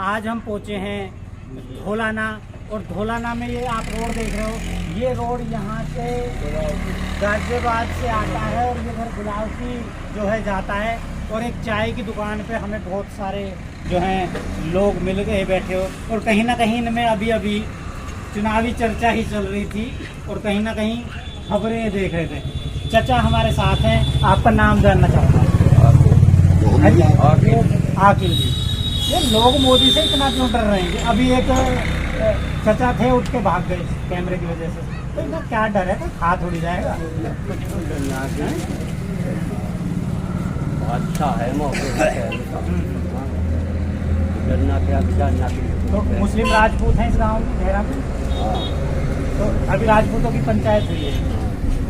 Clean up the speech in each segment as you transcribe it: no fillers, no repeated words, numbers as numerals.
आज हम पहुंचे हैं धोलाना, और धोलाना में ये आप रोड देख रहे हो, ये रोड यहाँ से गाजियाबाद से आता है और ये घर गुलावती जो है जाता है। और एक चाय की दुकान पे हमें बहुत सारे जो हैं लोग मिल गए बैठे हो, और कहीं ना कहीं इनमें अभी अभी चुनावी चर्चा ही चल रही थी और कहीं ना कहीं खबरें देख रहे थे। चाचा हमारे साथ हैं, आपका नाम जानना चाहता हूँ। आकिल जी, ये लोग मोदी से इतना क्यों डर रहे हैं? अभी एक चाचा थे, उठ के भाग गए कैमरे की वजह से, तो इतना क्या डर है? कोई खा थोड़ी जाएगा। अच्छा है डरना क्या जानना। तो मुस्लिम राजपूत हैं इस गांव में, देहरा में, तो अभी राजपूतों की पंचायत हुई है,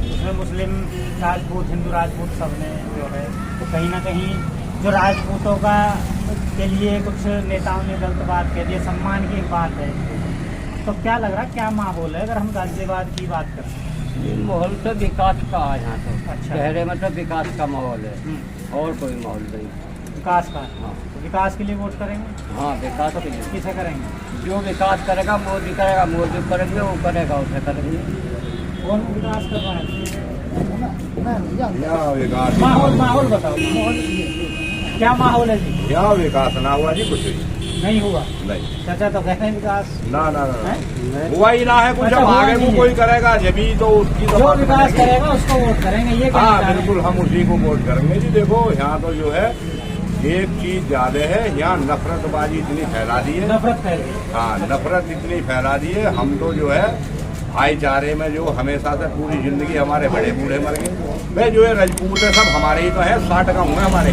उसमें मुस्लिम राजपूत, हिंदू राजपूत सब ने जो है, तो कहीं ना कहीं जो राजपूतों का के लिए कुछ नेताओं ने गलत बात कह दी, सम्मान की एक बात है। तो क्या लग रहा है, क्या माहौल है अगर हम गाजियाबाद की बात करें? माहौल तो विकास का है यहाँ तो। अच्छा। शहर में तो विकास का माहौल है और कोई माहौल नहीं। विकास का? हाँ। तो विकास के लिए वोट करेंगे? हाँ, विकास के लिए। किसे करेंगे? जो विकास करेगा मोदी करेगा, मोदी करेंगे वो करेगा, उसे करेंगे। कौन विकास कर रहा है? विकास माहौल बताओ, माहौल क्या माहौल है जी? यहाँ विकास ना हुआ जी, कुछ नहीं हुआ। नहीं। चाचा तो कहते हैं विकास ना है? हुआ ही ना है कुछ। अच्छा, अब हुआ आगे नहीं को है। कोई करेगा जब ही तो उसकी तो जो बात विकास बनेगी। करेगा उसको वोट करेंगे, ये कहना हाँ चाह रहे हैं। बिल्कुल, हम उसी को वोट करेंगे जी। देखो यहाँ तो जो है एक चीज ज्यादा है, यहाँ नफरतबाजी इतनी फैला दी है। नफरत फैल गई। हाँ, नफरत इतनी फैला दी है। हम तो जो है भाईचारे में जो हमेशा से पूरी जिंदगी हमारे बड़े बूढ़े मर गए। वे जो है राजपूत है सब हमारे ही तो है, 60 गाँव है हमारे।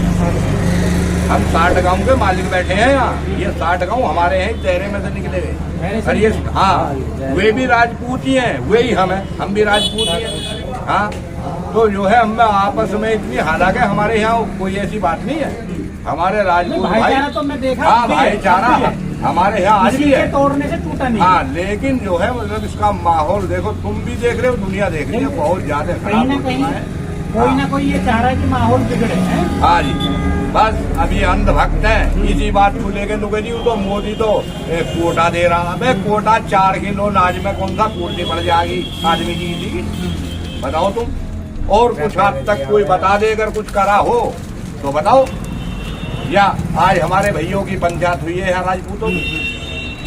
हम 60 गाँव के मालिक बैठे हैं यहाँ। ये 60 गाँव हमारे हैं, चेहरे में से निकले हुए। और ये हाँ, वे भी राजपूत ही हैं, वे ही हम भी राजपूत ही हैं। हाँ, तो जो है हम आपस में इतनी, हालांकि हमारे यहाँ कोई ऐसी बात नहीं है। हमारे राजपूत भाई, भाईचारा तो मैं देखा, हाँ भाईचारा हमारे यहाँ आज भी है। तोड़ने से टूटा नहीं। हाँ, लेकिन जो है मतलब इसका माहौल देखो, तुम भी देख रहे हो, दुनिया देख रही है, बहुत ज्यादा कहीं खराब ना हो कहीं चुका है। कोई ना कोई ये चाह रहा है कि माहौल बिगड़े है। हाँ जी, बस अभी अंधभक्त है इसी बात को लेके। लुके जी तो मोदी तो कोटा दे रहा है। कोटा 4 किलो अनाज में कौन सा कोटी पड़ जाएगी आदमी की? बताओ तुम। और कुछ आज तक कोई बता दे, अगर कुछ करा हो तो बताओ। या आज हमारे भैयों की पंचायत हुई है यहाँ राजपूतों की,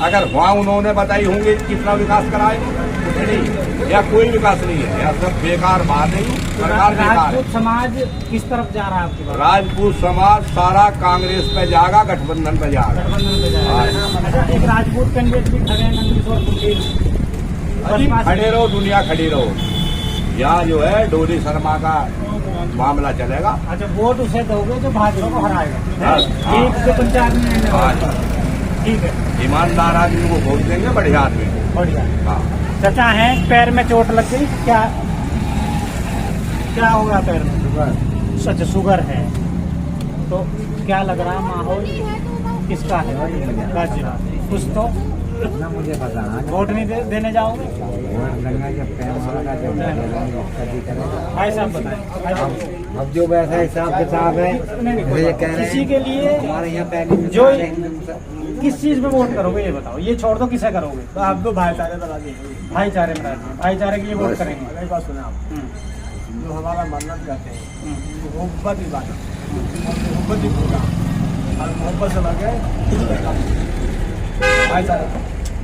अगर वहाँ उन्होंने बताई होंगे कितना विकास कराए, कुछ नहीं, या कोई विकास नहीं है, या सब बेकार बात है। सरकार बेकार है। राजपूत समाज किस तरफ जा रहा है आपकी बात? राजपूत समाज सारा कांग्रेस पे जाएगा, गठबंधन पे जाएगा। गठबंधन पे जाएगा। अच्छा, एक राजपूत कैंडिडेट भी खड़े हैं, नंदकिशोर कुंडील। खड़े रहो, दुनिया खड़ी रहो। यहाँ जो है डोली शर्मा का मामला चलेगा। अच्छा, वोट उसे दोगे जो भाजपा को हराएगा? हाँ। एक जो पंचायत में रहने वाला है। हाँ। ठीक है, ईमानदार आदमी को वोट देंगे, बढ़िया आदमी को। बढ़िया। हाँ। चाचा हैं, पैर में चोट लग गई, क्या क्या होगा पैर में? सच शुगर है, तो क्या लग रहा है माहौल किसका है? गाजियाबाद कुछ तो ना मुझे पता है। वोट नहीं देने जाओगे? भाई साहब बताएं। अब जो वैसा हिसाब किताब है ये कह रहे हैं किसी के लिए हमारे यहाँ पहले जो किस चीज में वोट करोगे ये बताओ, ये छोड़ दो किसे करोगे? तो आप तो भाईचारे में राजी हैं। भाईचारे में रहते हैं, भाईचारे के लिए वोट करेंगे। मेरी बात सुने आप, जो हमारा मन्नत करते हैं मोहब्बत ही बात, मोहब्बत ही पूरा, और मोहब्बत से लगे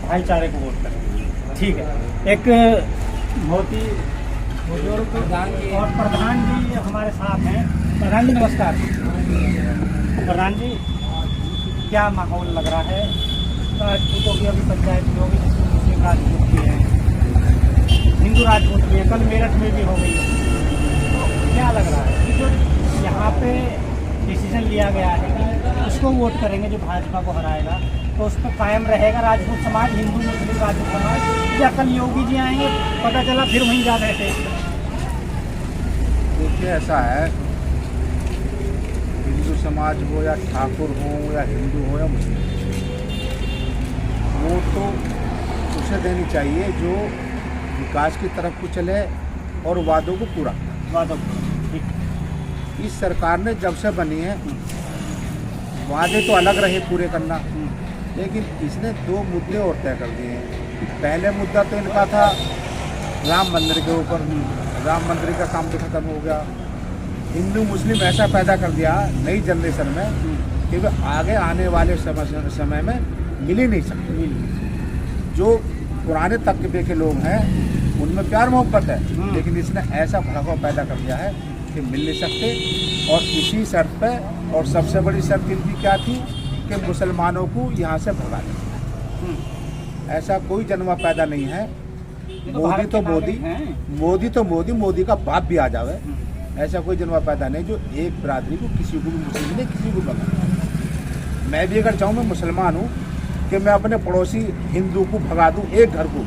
भाईचारे को वोट करेंगे। ठीक है, एक बहुत ही बुजुर्ग और प्रधान जी हमारे साथ हैं। प्रधान जी नमस्कार। प्रधान जी, क्या माहौल लग रहा है? राजपूतों की अभी पंचायत भी होगी, जिसमें मुस्लिम राजपूत भी है, हिंदू राजपूत भी है, कल मेरठ में भी हो गई। तो क्या लग रहा है कि जो यहाँ पे डिसीजन लिया गया है कि उसको वोट करेंगे जो भाजपा को हराएगा, तो उस पर कायम रहेगा राजपूत समाज, हिंदू मुस्लिम राजपूत समाज, या कल योगी जी आएंगे पता चला फिर वहीं जा रहे थे? देखिए ऐसा है, हिंदू समाज हो या ठाकुर हो या हिंदू हो या मुस्लिम, वोट तो उसे देनी चाहिए जो विकास की तरफ को चले और वादों को पूरा करे। वादों इस सरकार ने जब से बनी है वादे तो अलग रहे पूरे करना, लेकिन इसने 2 मुद्दे और तय कर दिए हैं। पहले मुद्दा तो इनका था राम मंदिर के ऊपर, राम मंदिर का काम तो खत्म हो गया। हिंदू मुस्लिम ऐसा पैदा कर दिया नई जनरेशन में कि वे आगे आने वाले समय में मिल ही नहीं सकते। जो पुराने तबके के लोग हैं उनमें प्यार मोहब्बत है, लेकिन इसने ऐसा भड़काव पैदा कर दिया है कि मिल नहीं सकते। और इसी शर्त पे, और सबसे बड़ी शर्त इनकी क्या थी कि मुसलमानों को यहाँ से भगा दें। ऐसा कोई जन्मा पैदा नहीं है। मोदी तो मोदी, मोदी का बाप भी आ जावे, ऐसा कोई जन्मा पैदा नहीं जो एक बिरादरी को, किसी को भी मुस्लिम ने किसी को भगा। मैं भी अगर चाहूँ, मैं मुसलमान हूँ, कि मैं अपने पड़ोसी हिंदू को भगा दूँ एक घर को,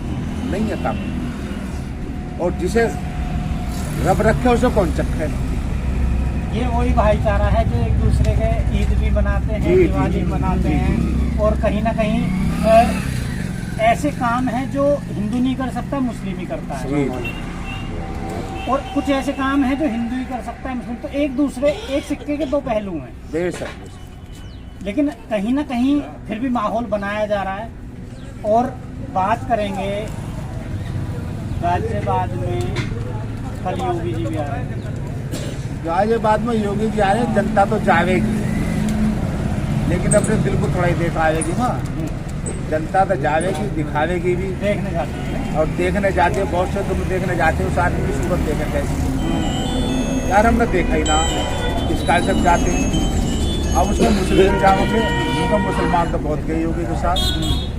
नहीं है ताकत। और जिसे रब रखे उसे कौन चखे। ये वही भाईचारा है जो एक दूसरे के ईद भी मनाते हैं, दिवाली मनाते हैं, और कहीं ना कहीं ऐसे काम हैं जो हिंदू नहीं कर सकता, मुस्लिम ही करता है। और कुछ ऐसे काम हैं जो हिंदू ही कर सकता है, मुस्लिम। तो एक दूसरे, एक सिक्के के 2 पहलू हैं। बेशक। लेकिन कहीं ना कहीं फिर भी माहौल बनाया जा रहा है। और बात करेंगे गाजियाबाद में, कल योगी जी भी आ रहे हैं। गाजियाबाद में योगी जी आ रहे हैं, जनता तो जावेगी, लेकिन अपने दिल को थोड़ा ही दिखावेगी ना। जनता तो जावेगी, दिखावेगी भी, देखने जाते हैं। और देखने जाते हैं बहुत से, तुम देखने जाते हो, उस आदमी की सूरत देखें कैसी। यार हमने देखा ही ना, इस काल से जाते हैं। अब उसमें मुस्लिम जाओगे, उनका मुसलमान तो बहुत गए योगी के साथ,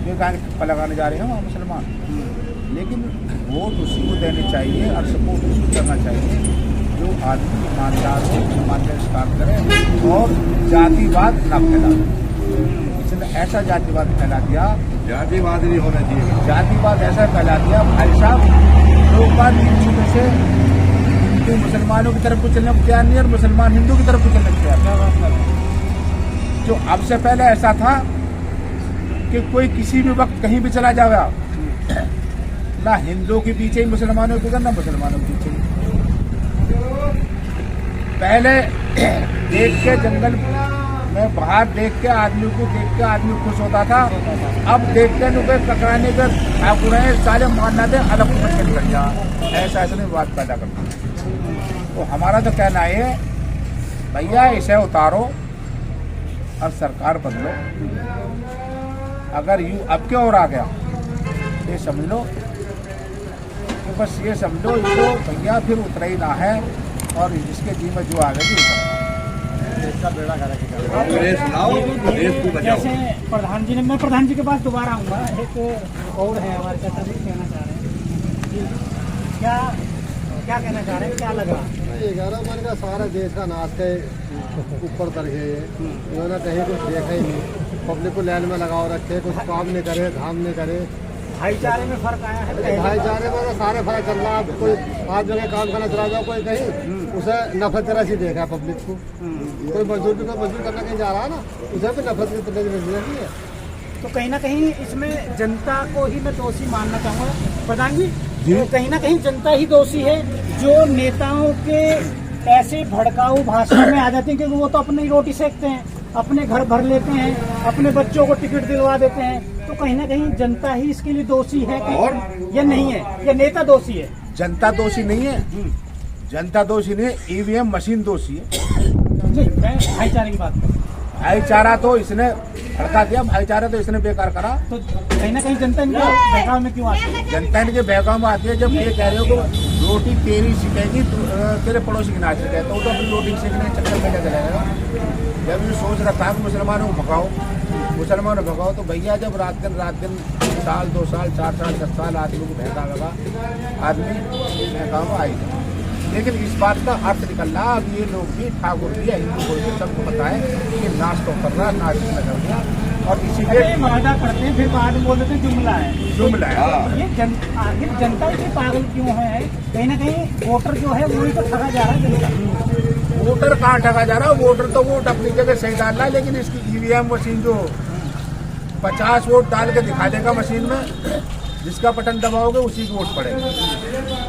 ये कहा ठप्पा लगाने जा रहे हैं वहाँ मुसलमान। लेकिन वोट उसी को देनी चाहिए और सपोर्ट उसी को करना चाहिए जो आदमी ईमानदार हो, ईमानदार काम करे और जातिवाद न फैलाए। इसने ऐसा जातिवाद फैला दिया, जातिवाद नहीं होना चाहिए। जातिवाद ऐसा फैला दिया भाई साहब, लोग बात शुरू से हिंदू मुसलमानों की तरफ को चलने को तैयार नहीं और मुसलमान हिंदू की तरफ को चलने को तैयार। जो अब से पहले ऐसा था कि कोई किसी भी वक्त कहीं भी चला जाएगा, ना हिंदुओं के पीछे ही मुसलमानों के, ना मुसलमानों के पीछे। पहले देख के जंगल में बाहर देख के आदमी को देख के आदमी खुश होता था, अब देखते नुके ककराने के ठाकुर है सारे मारना दे अलग कर जा, ऐसा ऐसा नहीं बात पैदा करता। तो हमारा तो कहना है भैया इसे उतारो और सरकार बदलो। अगर यू अब क्या और आ गया ये समझ लो, तो बस ये समझो इसको भैया फिर उतरा ही ना है, और इसके जी में जो आगे इसका बेड़ा करेगा। देश लाओ, देश को बचाओ। जैसे प्रधान जी ने, मैं प्रधान जी के पास दोबारा आऊँगा। एक और है हमारे चाचा जी, कहना चाह रहे हैं जी, क्या कहना चाह रहे हैं, क्या लग रहा है? 11 मन का सारा देश का नाश के ऊपर कर गए। इन्होंने कहीं कुछ देखा ही नहीं, पब्लिक को लाइन में लगाओ रखे, कुछ काम नहीं करे, धाम नहीं करे। भाईचारे में फर्क आया है। भाईचारे में तो सारे फर्क चल रहा है। कोई 5 जगह काम करना चला जाओ, कोई कहीं उसे नफरत तरह से देखा है पब्लिक को। कोई मजदूर भी कोई मजदूर करना कहीं जा रहा है ना, उसे भी नफरत की तरह से नहीं है। तो कहीं ना कहीं इसमें जनता को ही मैं दोषी मानना चाहूँगा प्रधान जी। तो कहीं ना कहीं जनता ही दोषी है जो नेताओं के ऐसे भड़काऊ भाषण में आ जाते हैं, क्योंकि वो तो अपनी रोटी सेकते हैं, अपने घर भर लेते हैं, अपने बच्चों को टिकट दिलवा देते हैं। तो कहीं ना कहीं जनता ही इसके लिए दोषी है कि ये नहीं है, ये नेता दोषी है? जनता दोषी नहीं है, जनता दोषी नहीं है, ईवीएम मशीन दोषी है। जी, मैं भाईचारे की बात करूँ। भाईचारा तो इसने भड़का दिया, भाईचारा तो इसने बेकार करा। तो कहीं ना कहीं जनता इनके बहकाव में क्यों आती है? जनता इनके बहकाव में आती है जब ये कह रहे हो कि रोटी तेरी सिकेगी तेरे पड़ोसी की ना सिके, तो वो तो अपनी रोटी सीखने के चक्कर में क्या चलेगा। जब ये सोच रखा है कि मुसलमानों को भगाओ, मुसलमानों को भगाओ, तो भैया जब रात दिन साल 2 साल 4 साल 10 साल आदमी को बहका लगा, आदमी बहकाव में आएगा। लेकिन इस बात का अर्थ निकल रहा, अब ये लोग भी ठाकुर भी हिंदू बोल के सबको पता है कि नाश तो कर रहा, नाश में कर दिया, और इसीलिए वादा करते हैं फिर बाद में बोल देते हैं जुमला है, जुमला है। ये आखिर जनता इतनी पागल क्यों है? कहीं ना कहीं वोटर जो है वही तो ठगा जा रहा है जनता। वोटर कहाँ ठगा जा रहा है? वोटर तो वोट अपनी जगह सही डाल रहा है, लेकिन इसकी ईवीएम मशीन जो 50 वोट डाल के दिखा देगा मशीन में, जिसका बटन दबाओगे उसी की वोट पड़ेगी।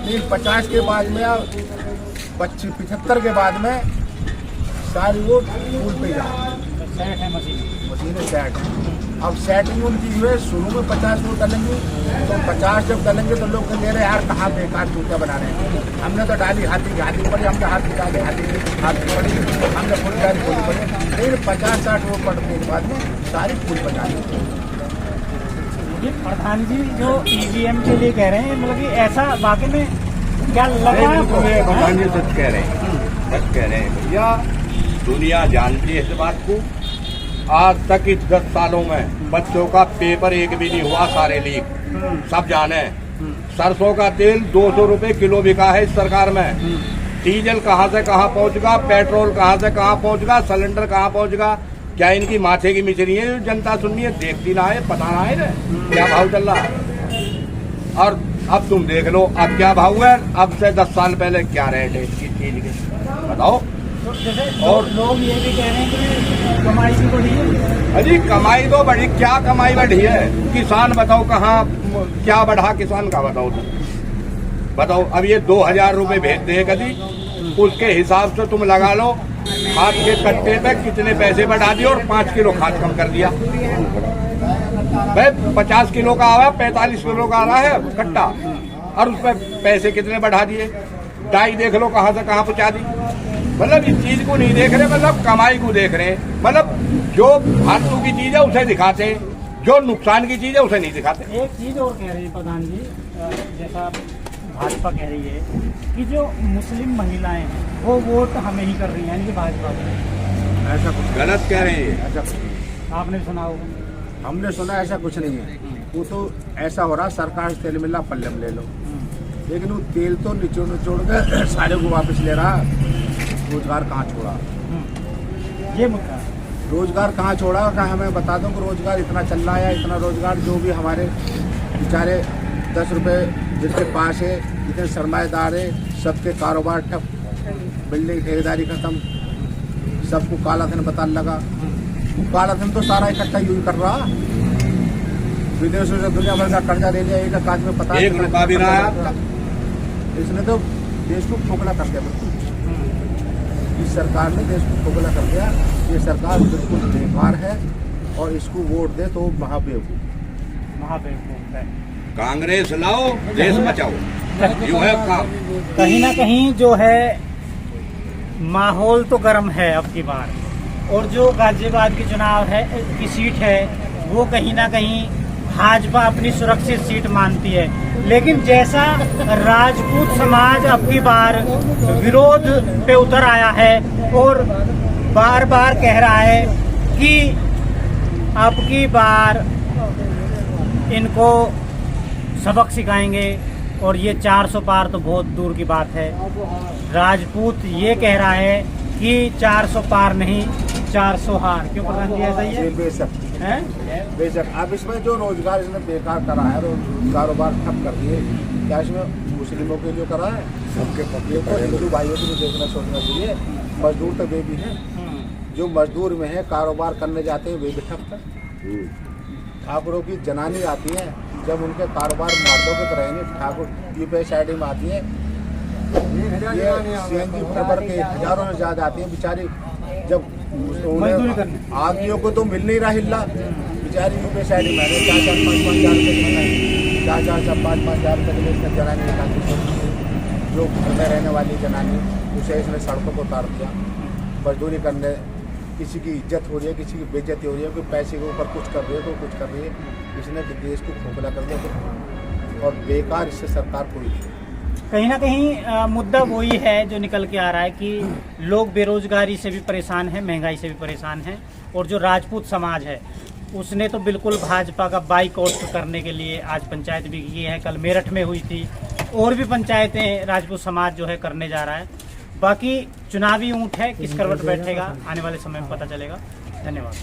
लेकिन 50 के बाद में या 75 के बाद में सारी वोट फूल पे जाए, सेट है मशीन। मशीनें सेट है। अब सेटिंग उनकी हुई है, शुरू में 50 वोट डालेंगे, तो 50 जब डालेंगे तो लोग कहेंगे अरे यार कहाँ बेकार चूतिया बना रहे हैं, हमने तो डाली हाथी की हाथी पड़ी, हमने हाथ निकाले हाथी पड़ी, हमने फुल डाली फुल पड़ी, फिर 50-60 वोट पड़ने के बाद में सारी फुल बचा दी। ये प्रधान जी जो ईवीएम के लिए कह रहे हैं, मतलब कि ऐसा वाकई में क्या लगा है आपको? प्रधान जी सच कह रहे हैं, सच कह रहे हैं भैया। दुनिया जानती है इस बात को। आज तक इस 10 सालों में बच्चों का पेपर एक भी नहीं हुआ, सारे लीक, सब जाने। सरसों का तेल 200 रुपए किलो बिका है इस सरकार में। डीजल कहाँ से कहाँ पहुँचगा, पेट्रोल कहाँ से कहाँ पहुँचगा, सिलेंडर कहाँ पहुँचगा। क्या इनकी माथे की मिचरी है जो जनता सुननी है, देखती ना है, पता ना है ना क्या भाव चल रहा है। और अब तुम देख लो अब क्या भाव है, अब से 10 साल पहले क्या रेट है इसकी चीज के, बताओ। तो जैसे और लोग ये भी कह रहे हैं कि कमाई भी बढ़ी है। अरे कमाई तो बढ़ी, क्या कमाई बढ़ी है? किसान बताओ कहाँ क्या बढ़ा, किसान का बताओ तुम बताओ। अब ये 2000 रुपए भेजते हैं कभी, उसके हिसाब से तुम लगा लो खाद के कट्टे पे कितने पैसे बढ़ा दिए और 5 किलो खाद कम कर दिया। भाई 50 किलो का आ रहा है, 45 किलो का आ रहा है कट्टा, और उस पर पैसे कितने बढ़ा दिए। डाई देख लो कहाँ से कहाँ पहुँचा दी। मतलब इस चीज को नहीं देख रहे, मतलब कमाई को देख रहे हैं। मतलब जो फालतू की चीज है उसे दिखाते हैं, जो नुकसान की चीज है उसे नहीं दिखाते। एक चीज और कह रहे हैं प्रधान जी, जैसा भाजपा कह रही है कि जो मुस्लिम महिलाएं हैं वो वोट हमें ही कर रही हैं, यानी कि भाजपा को। ऐसा कुछ गलत कह रहे हैं। ऐसा कुछ नहीं। आपने सुना होगा। हमने सुना ऐसा कुछ नहीं है। वो तो ऐसा हो रहा सरकार से तेल मिल रहा, पल्ले में ले लो, लेकिन वो तेल तो निचोड़ के सारे को वापस ले रहा। रोजगार कहाँ छोड़ा? ये मुद्दा रोजगार कहाँ छोड़ा? कहाँ हमें बता दो कि रोजगार इतना चल रहा है, इतना रोजगार जो भी हमारे बेचारे 10 रुपए जिसके पास है, जितने सरमाएदार है, सबके कारोबार ठप, बिल्डिंग ठेकेदारी खत्म, सबको काला धन पता लगा। काला धन तो सारा इकट्ठा यूज कर रहा, विदेशों से दुनिया भर का कर्जा ले लिया, एक काज में पता 1 रुपया भी ना आया। इसने तो देश को खोखला कर दिया बिल्कुल। इस सरकार ने देश को खोखला कर दिया। ये सरकार बिल्कुल बेकार है और इसको वोट दे तो महाबेवकूफ है। कांग्रेस लाओ, देश बचाओ, यूं है काम। कहीं ना कहीं जो है माहौल तो गर्म है अब की बार, और जो गाजियाबाद की चुनाव है की सीट है वो कहीं ना कहीं भाजपा अपनी सुरक्षित सीट मानती है। लेकिन जैसा राजपूत समाज अब की बार विरोध पे उतर आया है और बार बार कह रहा है कि अब की बार इनको सबक सिखाएंगे, और ये 400 पार तो बहुत दूर की बात है। राजपूत ये कह रहा है कि 400 पार नहीं 400 हार। क्यों प्रधान जी ऐसा ही है? बेशक हैं? बेशक। अब इसमें जो रोजगार इसने बेकार करा है, कारोबार ठप कर दिए, क्या इसमें मुस्लिमों के लिए करा है? सबके ये तो हिंदू भाइयों को भी देखना सोचना चाहिए। मजदूर तो वे भी हैं, जो मजदूर में है कारोबार करने जाते हैं वे भी ठप है। ठाकुरों की जनानी आती है, जब उनके कारोबार मर्दों के तरह नहीं, ठाकुर यूपीएसआईडी में आती है, ये सीएनजी फरवर के हजारों में ज्यादा आती है बेचारी। जब आदमियों को तो मिल नहीं रहा हिल्ला, बेचारी यूपीएसआईडी में 4-5 हजार रुपये इसने जनानी निकालती है। जो घर में रहने वाली जनानी, उसे इसने सड़कों को उतार दिया। मजदूरी करने, किसी की इज्जत हो रही है, किसी की बेइज्जती हो रही है, कोई पैसे के ऊपर कुछ कर रही है तो कुछ कर रही है। इसने देश को खोखला कर दिया और बेकार इससे सरकार कोई नहीं। कहीं ना कहीं मुद्दा वही है जो निकल के आ रहा है कि लोग बेरोजगारी से भी परेशान हैं, महंगाई से भी परेशान हैं, और जो राजपूत समाज है उसने तो बिल्कुल भाजपा का बाइकआउट करने के लिए आज पंचायत भी की है। कल मेरठ में हुई थी, और भी पंचायतें राजपूत समाज जो है करने जा रहा है। बाकी चुनावी ऊंट है, किस करवट बैठेगा आने वाले समय में पता चलेगा। धन्यवाद।